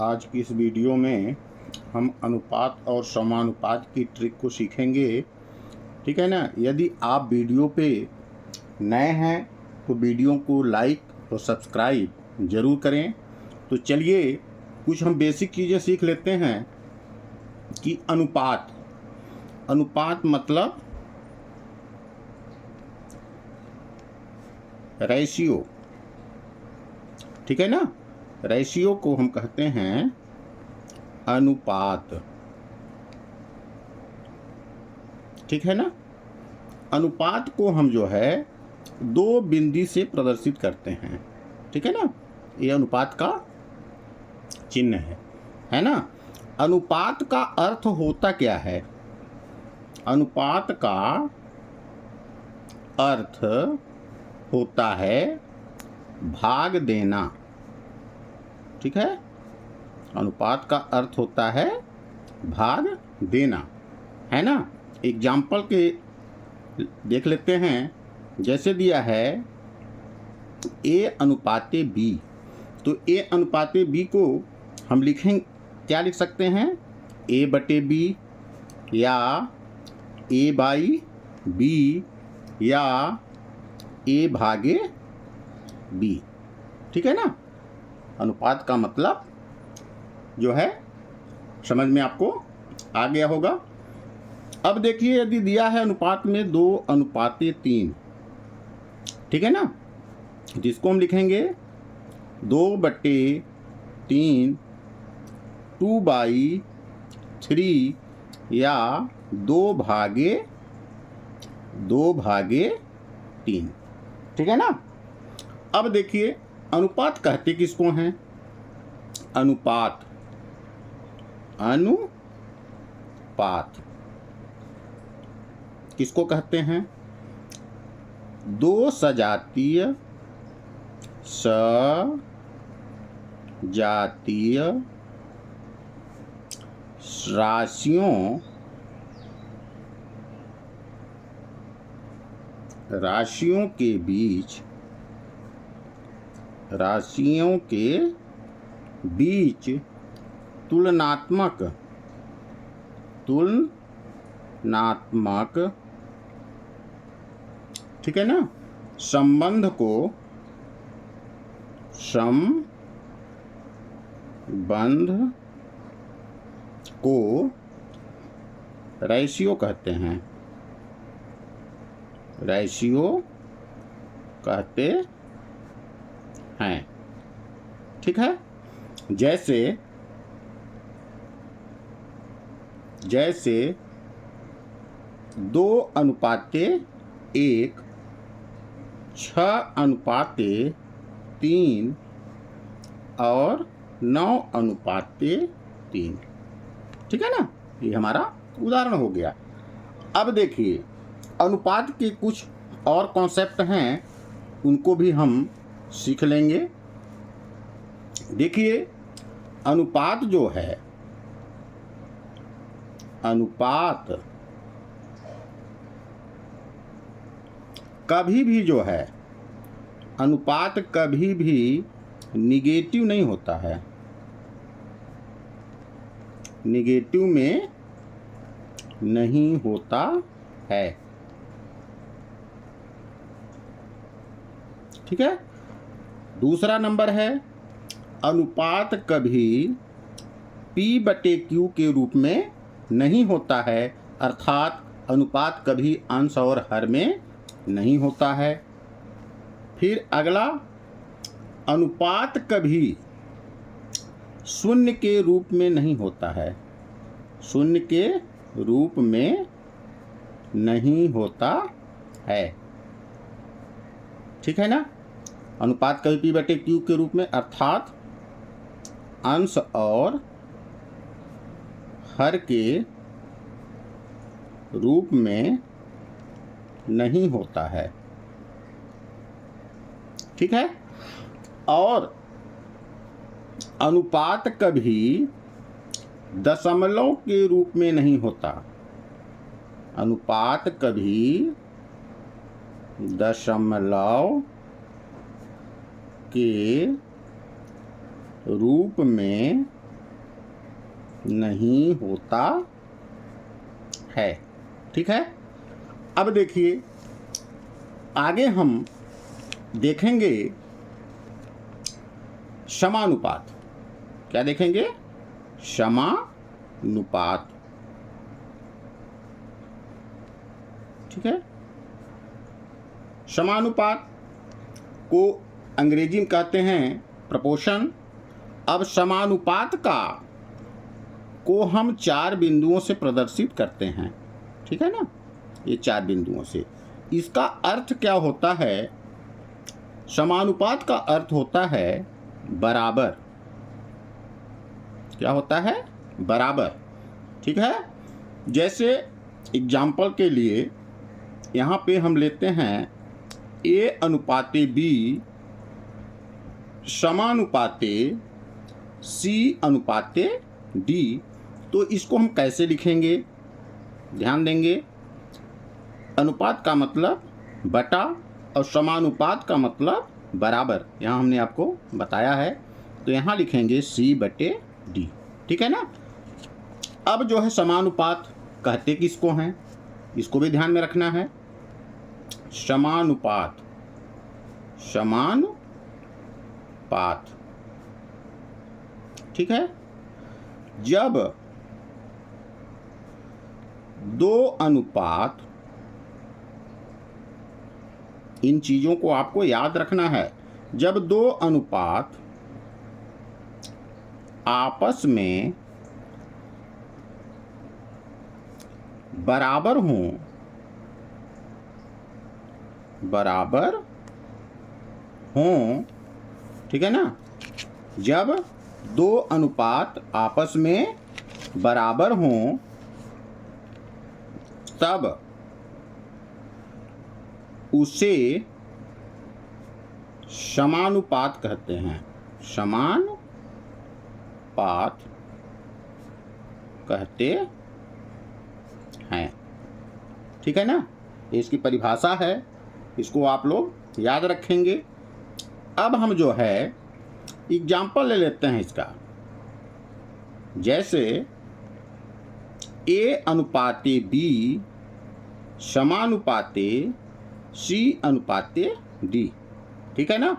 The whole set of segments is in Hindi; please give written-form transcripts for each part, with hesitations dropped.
आज की इस वीडियो में हम अनुपात और समानुपात की ट्रिक को सीखेंगे। ठीक है ना। यदि आप वीडियो पे नए हैं तो वीडियो को लाइक और सब्सक्राइब ज़रूर करें। तो चलिए कुछ हम बेसिक चीज़ें सीख लेते हैं कि अनुपात मतलब रेशियो। ठीक है ना। रेशियो को हम कहते हैं अनुपात। ठीक है ना। अनुपात को हम जो है दो बिंदु से प्रदर्शित करते हैं। ठीक है ना। ये अनुपात का चिन्ह है ना। अनुपात का अर्थ होता क्या है? अनुपात का अर्थ होता है भाग देना। ठीक है। अनुपात का अर्थ होता है भाग देना, है ना। एग्जाम्पल के देख लेते हैं। जैसे दिया है A अनुपाते B, तो A अनुपाते B को हम लिखें, क्या लिख सकते हैं? A बटे B या A बाई B या A भागे B। ठीक है ना। अनुपात का मतलब जो है समझ में आपको आ गया होगा। अब देखिए, यदि दिया है अनुपात में 2 अनुपाते 3, ठीक है ना, जिसको हम लिखेंगे 2/3, 2/3 या 2/3। ठीक है ना। अब देखिए, अनुपात कहते किसको हैं? अनुपात किसको कहते हैं? दो सजातीय राशियों के बीच तुलनात्मक ठीक है ना, संबंध को रेशियो कहते हैं। ठीक है। जैसे 2/1, 6/3 और 9/3। ठीक है ना। ये हमारा उदाहरण हो गया। अब देखिए, अनुपात के कुछ और कॉन्सेप्ट हैं, उनको भी हम सीख लेंगे। देखिए, अनुपात जो है, अनुपात कभी भी जो है, अनुपात कभी भी निगेटिव नहीं होता है। निगेटिव में नहीं होता है। ठीक है। दूसरा नंबर है, अनुपात कभी P/Q के रूप में नहीं होता है, अर्थात अनुपात कभी अंश और हर में नहीं होता है। फिर अगला, अनुपात कभी शून्य के रूप में नहीं होता है। शून्य के रूप में नहीं होता है। ठीक है ना। अनुपात कभी P/Q के रूप में, अर्थात अंश और हर के रूप में नहीं होता है। ठीक है। और अनुपात कभी दशमलव के रूप में नहीं होता। अनुपात कभी दशमलव के रूप में नहीं होता है। ठीक है, अब देखिए आगे हम देखेंगे समानुपात। क्या देखेंगे? समानुपात। ठीक है, समानुपात को अंग्रेजी में कहते हैं प्रपोर्शन। अब समानुपात को हम 4 बिंदुओं से प्रदर्शित करते हैं। ठीक है ना, ये 4 बिंदुओं से। इसका अर्थ क्या होता है? समानुपात का अर्थ होता है बराबर। क्या होता है? बराबर। ठीक है, जैसे एग्जाम्पल के लिए यहाँ पे हम लेते हैं A अनुपाते B समानुपाते C अनुपाते D। तो इसको हम कैसे लिखेंगे? ध्यान देंगे, अनुपात का मतलब बटा और समानुपात का मतलब बराबर। यहाँ हमने आपको बताया है, तो यहाँ लिखेंगे C/D। ठीक है ना। अब जो है समानुपात कहते किसको हैं, इसको भी ध्यान में रखना है। समानुपात, समानुपात। ठीक है, जब 2 अनुपात, इन चीजों को आपको याद रखना है, जब 2 अनुपात आपस में बराबर हों, ठीक है ना। जब 2 अनुपात आपस में बराबर हों तब उसे समानुपात कहते हैं। समानुपात कहते हैं। ठीक है ना, ये इसकी परिभाषा है, इसको आप लोग याद रखेंगे। अब हम जो है एग्जाम्पल ले लेते हैं इसका। जैसे A अनुपाते B समानुपाते C अनुपाते D। ठीक है ना,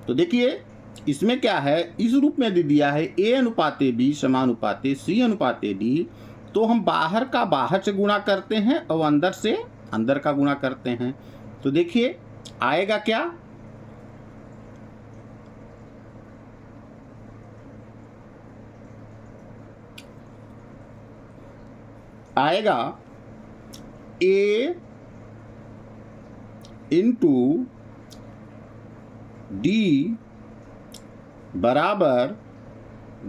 तो देखिए इसमें क्या है, इस रूप में दे दिया है A अनुपाते B समानुपाते C अनुपाते D। तो हम बाहर का बाहर से गुणा करते हैं और अंदर से अंदर का गुणा करते हैं। तो देखिए आएगा क्या, आएगा A इंटू D बराबर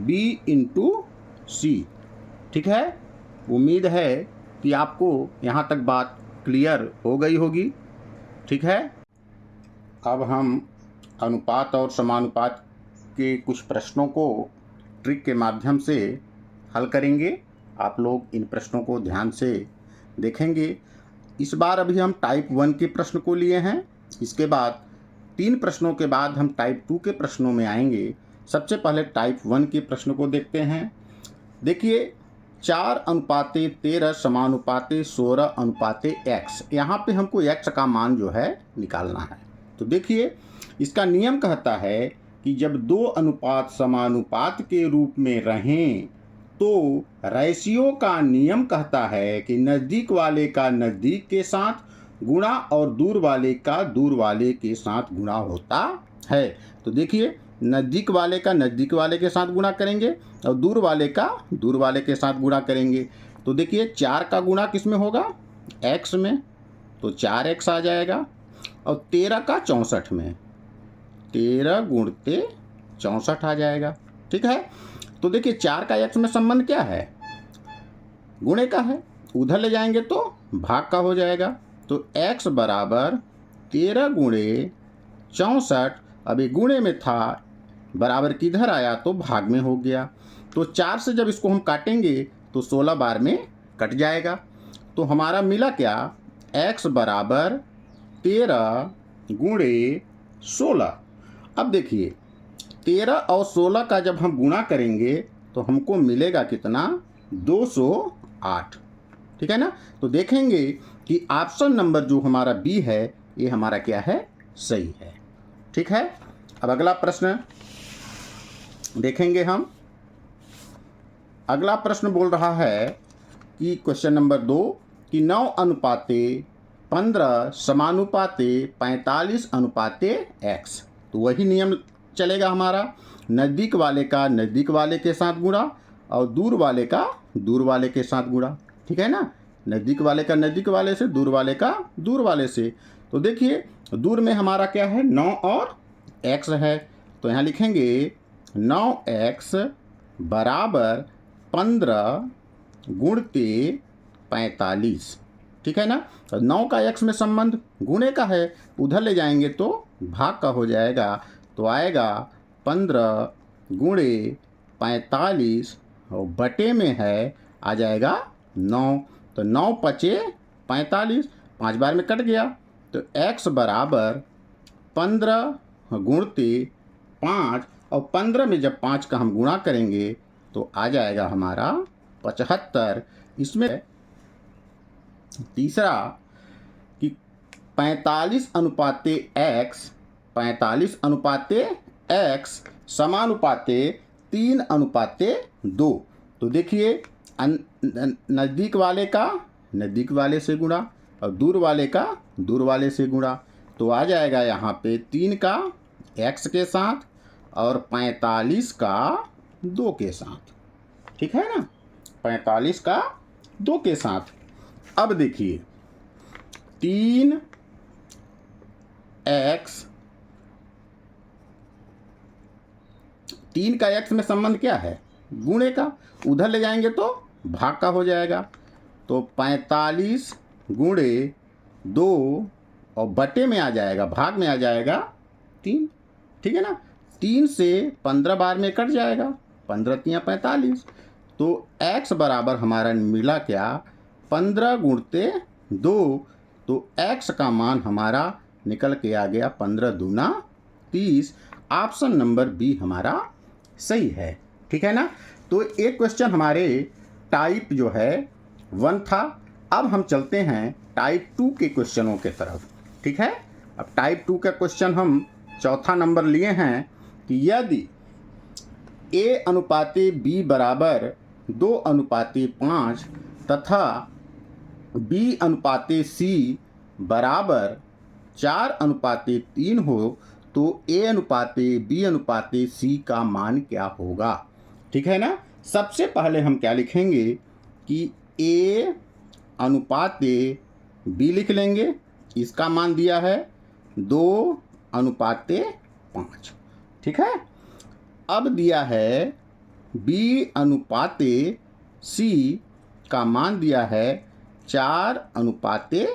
B इंटू C। ठीक है, उम्मीद है कि आपको यहाँ तक बात क्लियर हो गई होगी। ठीक है, अब हम अनुपात और समानुपात के कुछ प्रश्नों को ट्रिक के माध्यम से हल करेंगे। आप लोग इन प्रश्नों को ध्यान से देखेंगे। इस बार अभी हम टाइप 1 के प्रश्न को लिए हैं। इसके बाद 3 प्रश्नों के बाद हम टाइप 2 के प्रश्नों में आएंगे। सबसे पहले टाइप 1 के प्रश्न को देखते हैं। देखिए 4 अनुपाते 13 समानुपाते 16 अनुपाते x। यहाँ पे हमको x का मान जो है निकालना है। तो देखिए इसका नियम कहता है कि जब 2 अनुपात समानुपात के रूप में रहें तो रेशियो का नियम कहता है कि नज़दीक वाले का नज़दीक के साथ गुणा और दूर वाले का दूर वाले के साथ गुणा होता है। तो देखिए नज़दीक वाले का नज़दीक वाले के साथ गुणा करेंगे और दूर वाले का दूर वाले के साथ गुणा करेंगे। तो देखिए 4 का गुणा किस में होगा, x में, तो 4x आ जाएगा। और 13 का 64 में, 13 गुणते 64 आ जाएगा। ठीक है, तो देखिए 4 का x में संबंध क्या है, गुणे का है, उधर ले जाएंगे तो भाग का हो जाएगा। तो x बराबर 13 गुणे 64। अभी गुणे में था, बराबर किधर आया तो भाग में हो गया। तो 4 से जब इसको हम काटेंगे तो 16 बार में कट जाएगा। तो हमारा मिला क्या, x बराबर 13 गुणे 16। अब देखिए 13 और 16 का जब हम गुणा करेंगे तो हमको मिलेगा कितना, 208। ठीक है ना। तो देखेंगे कि ऑप्शन नंबर जो हमारा बी है ये हमारा क्या है, सही है। ठीक है। अब अगला प्रश्न देखेंगे हम। अगला प्रश्न बोल रहा है कि क्वेश्चन नंबर 2 कि 9 अनुपाते 15 समानुपाते 45 अनुपाते x। तो वही नियम चलेगा हमारा, नज़दीक वाले का नज़दीक वाले के साथ गुणा और दूर वाले का दूर वाले के साथ गुणा। ठीक है ना। नज़दीक वाले का नज़दीक वाले से, दूर वाले का दूर वाले से। तो देखिए दूर में हमारा क्या है, 9 और x है। तो यहाँ लिखेंगे 9x बराबर 15 गुणते 45। ठीक है ना। तो 9 का x में संबंध गुणे का है, उधर ले जाएंगे तो भाग का हो जाएगा। तो आएगा 15 गुणे 45 और बटे में है आ जाएगा 9। तो 9 पचे 45, 5 बार में कट गया। तो x बराबर 15 गुणते 5 और 15 में जब 5 का हम गुणा करेंगे तो आ जाएगा हमारा 75। इसमें तीसरा कि 45 अनुपाते x, 45 अनुपाते x समानुपाते 3 अनुपाते 2। तो देखिए नज़दीक वाले का नज़दीक वाले से गुणा और दूर वाले का दूर वाले से गुणा। तो आ जाएगा यहाँ पे 3 का x के साथ और 45 का 2 के साथ। ठीक है ना, 45 का 2 के साथ। अब देखिए 3x 3 का x में संबंध क्या है, गुणे का, उधर ले जाएंगे तो भाग का हो जाएगा। तो 45 गुणे 2 और बटे में आ जाएगा, भाग में आ जाएगा 3। ठीक है ना। 3 से 15 बार में कट जाएगा, 15 तियाँ 45। तो x बराबर हमारा मिला क्या, 15 गुणते 2। तो x का मान हमारा निकल के आ गया 15 दूना 30। ऑप्शन नंबर बी हमारा सही है। ठीक है ना। तो एक क्वेश्चन हमारे टाइप जो है 1 था। अब हम चलते हैं टाइप 2 के क्वेश्चनों के तरफ। ठीक है। अब टाइप 2 का क्वेश्चन हम चौथा नंबर लिए हैं कि यदि a अनुपाते b बराबर 2 अनुपाते 5 तथा b अनुपाते c बराबर 4 अनुपाते 3 हो तो a अनुपाते b अनुपाते c का मान क्या होगा। ठीक है ना। सबसे पहले हम क्या लिखेंगे कि a अनुपाते b लिख लेंगे, इसका मान दिया है 2 अनुपाते 5। ठीक है। अब दिया है b अनुपाते c का मान दिया है 4 अनुपाते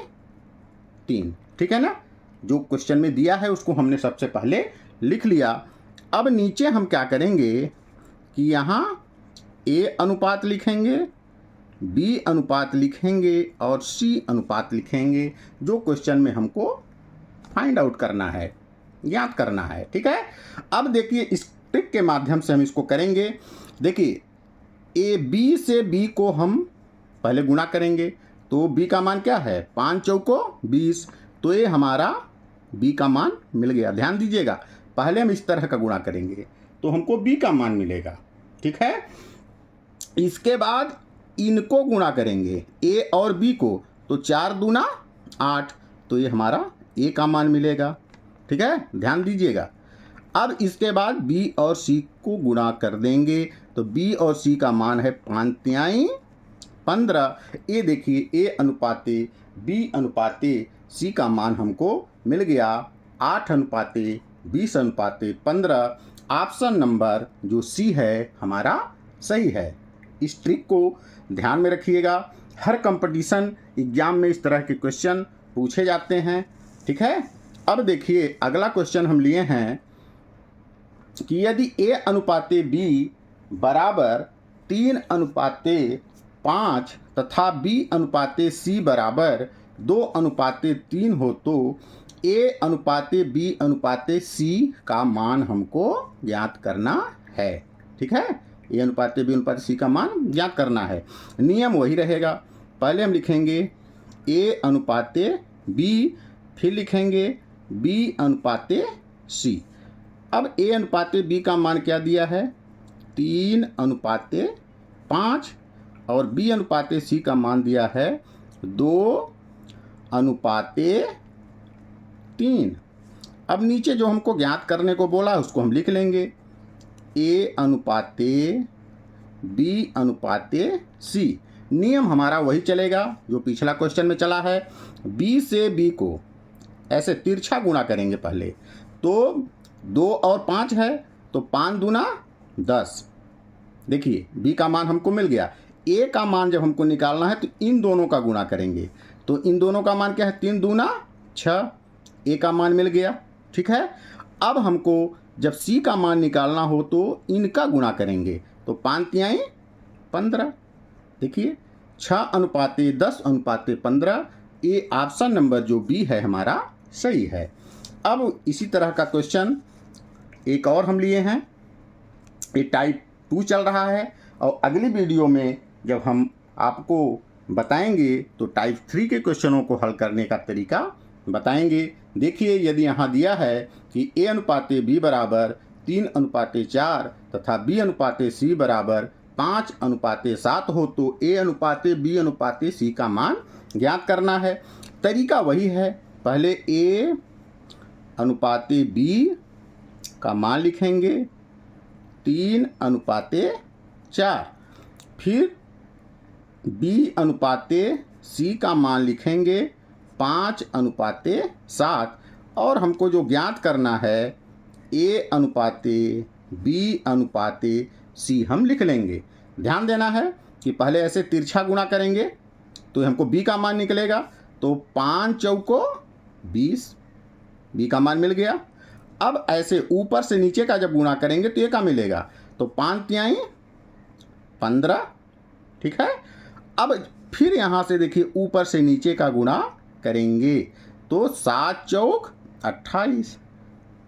3। ठीक है ना। जो क्वेश्चन में दिया है उसको हमने सबसे पहले लिख लिया। अब नीचे हम क्या करेंगे कि यहाँ a अनुपात लिखेंगे, b अनुपात लिखेंगे और c अनुपात लिखेंगे, जो क्वेश्चन में हमको फाइंड आउट करना है, याद करना है। ठीक है। अब देखिए इस ट्रिक के माध्यम से हम इसको करेंगे। देखिए a b से b को हम पहले गुणा करेंगे तो b का मान क्या है, 5 चौको 20। तो ये हमारा b का मान मिल गया। ध्यान दीजिएगा, पहले हम इस तरह का गुणा करेंगे तो हमको b का मान मिलेगा। ठीक है। इसके बाद इनको गुणा करेंगे a और b को, तो 4 दूना 8, तो ये हमारा a का मान मिलेगा। ठीक है। ध्यान दीजिएगा। अब इसके बाद b और c को गुणा कर देंगे तो b और c का मान है 5 तिहाई 15। ये देखिए a अनुपाते b अनुपाते c का मान हमको मिल गया 8 अनुपाते 20 अनुपाते 15। ऑप्शन नंबर जो c है हमारा सही है। इस ट्रिक को ध्यान में रखिएगा, हर कंपटीशन एग्जाम में इस तरह के क्वेश्चन पूछे जाते हैं। ठीक है। अब देखिए अगला क्वेश्चन हम लिए हैं कि यदि a अनुपाते b बराबर 3 अनुपाते 5 तथा b अनुपाते c बराबर 2 अनुपाते 3 हो तो a अनुपाते b अनुपाते c का मान हमको ज्ञात करना है। ठीक है। ए अनुपात बी अनुपात सी का मान ज्ञात करना है। नियम वही रहेगा, पहले हम लिखेंगे ए अनुपात बी, फिर लिखेंगे बी अनुपात सी। अब ए अनुपात बी का मान क्या दिया है 3:5 और बी अनुपात सी का मान दिया है 2:3। अब नीचे जो हमको ज्ञात करने को बोला है उसको हम लिख लेंगे ए अनुपात बी अनुपात सी। नियम हमारा वही चलेगा जो पिछला क्वेश्चन में चला है। बी से बी को ऐसे तिरछा गुणा करेंगे पहले, तो 2 और 5 है तो 5 दूना 10। देखिए बी का मान हमको मिल गया। ए का मान जब हमको निकालना है तो इन दोनों का गुणा करेंगे, तो इन दोनों का मान क्या है 3 दूना 6, ए का मान मिल गया। ठीक है, अब हमको जब सी का मान निकालना हो तो इनका गुणा करेंगे, तो 5 तिहाई 15। देखिए 6:10:15, ये ऑप्शन नंबर जो बी है हमारा सही है। अब इसी तरह का क्वेश्चन एक और हम लिए हैं, ये टाइप 2 चल रहा है, और अगली वीडियो में जब हम आपको बताएंगे तो टाइप 3 के क्वेश्चनों को हल करने का तरीका बताएंगे। देखिए यदि यहाँ दिया है कि ए अनुपात बी बराबर 3:4 तथा बी अनुपात सी बराबर 5:7 हो तो ए अनुपात बी अनुपात सी का मान ज्ञात करना है। तरीका वही है, पहले ए अनुपात बी का मान लिखेंगे 3:4, फिर बी अनुपात सी का मान लिखेंगे 5:7, और हमको जो ज्ञात करना है ए अनुपात बी अनुपात सी हम लिख लेंगे। ध्यान देना है कि पहले ऐसे तिरछा गुणा करेंगे तो हमको बी का मान निकलेगा, तो 5 चौको 20, बी का मान मिल गया। अब ऐसे ऊपर से नीचे का जब गुणा करेंगे तो ए का मिलेगा, तो 5 तिहाई 15। ठीक है, अब फिर यहाँ से देखिए ऊपर से नीचे का गुणा करेंगे तो 7 चौक 28।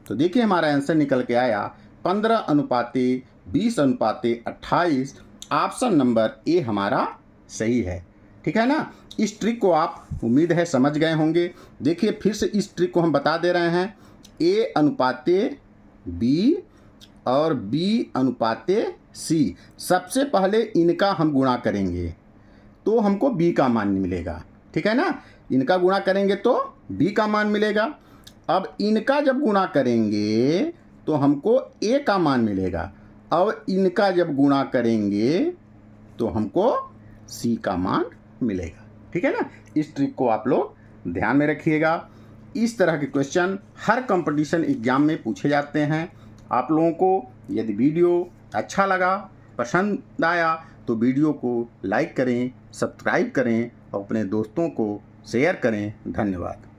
तो देखिए हमारा आंसर निकल के आया 15:20:28। ऑप्शन नंबर ए हमारा सही है। ठीक है ना, इस ट्रिक को आप उम्मीद है समझ गए होंगे। देखिए फिर से इस ट्रिक को हम बता दे रहे हैं, ए अनुपात बी और बी अनुपात सी, सबसे पहले इनका हम गुणा करेंगे तो हमको बी का मान मिलेगा। ठीक है ना, इनका गुणा करेंगे तो बी का मान मिलेगा। अब इनका जब गुणा करेंगे तो हमको ए का मान मिलेगा, अब इनका जब गुणा करेंगे तो हमको सी का मान मिलेगा। ठीक है ना, इस ट्रिक को आप लोग ध्यान में रखिएगा। इस तरह के क्वेश्चन हर कंपटीशन एग्जाम में पूछे जाते हैं। आप लोगों को यदि वीडियो अच्छा लगा, पसंद आया, तो वीडियो को लाइक करें, सब्सक्राइब करें और अपने दोस्तों को शेयर करें। धन्यवाद।